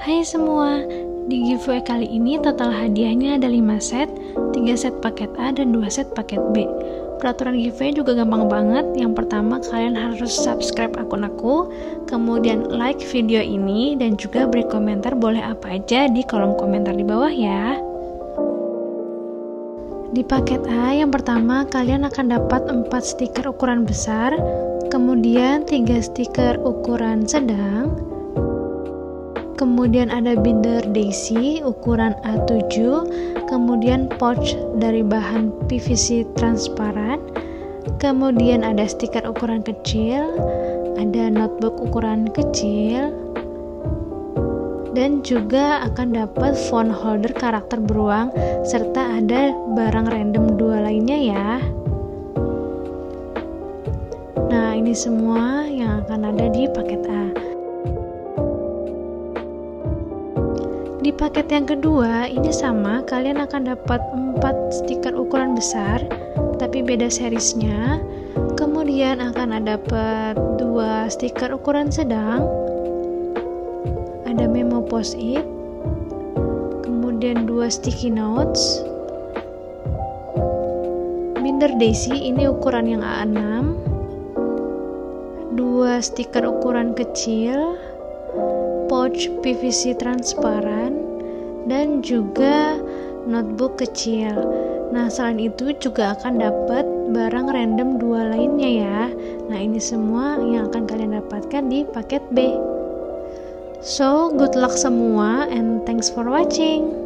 Hai semua, di giveaway kali ini total hadiahnya ada 5 set, 3 set paket A dan 2 set paket B. Peraturan giveaway juga gampang banget. Yang pertama, kalian harus subscribe akun aku, kemudian like video ini, dan juga beri komentar boleh apa aja di kolom komentar di bawah ya. Di paket A yang pertama, kalian akan dapat 4 stiker ukuran besar, kemudian 3 stiker ukuran sedang, kemudian ada binder daisy ukuran A7, kemudian pouch dari bahan PVC transparan, kemudian ada stiker ukuran kecil, ada notebook ukuran kecil, dan juga akan dapat phone holder karakter beruang, serta ada barang random 2 lainnya ya. Nah, ini semua yang akan ada di paket A. Di paket yang kedua, ini sama, kalian akan dapat 4 stiker ukuran besar, tapi beda seriesnya. Kemudian akan dapat 2 stiker ukuran sedang, ada memo post-it, kemudian 2 sticky notes, binder daisy ini ukuran yang A6, 2 stiker ukuran kecil, pouch PVC transparan, dan juga notebook kecil. Nah, selain itu juga akan dapat barang random 2 lainnya ya. Nah, ini semua yang akan kalian dapatkan di paket B. So, good luck semua and thanks for watching.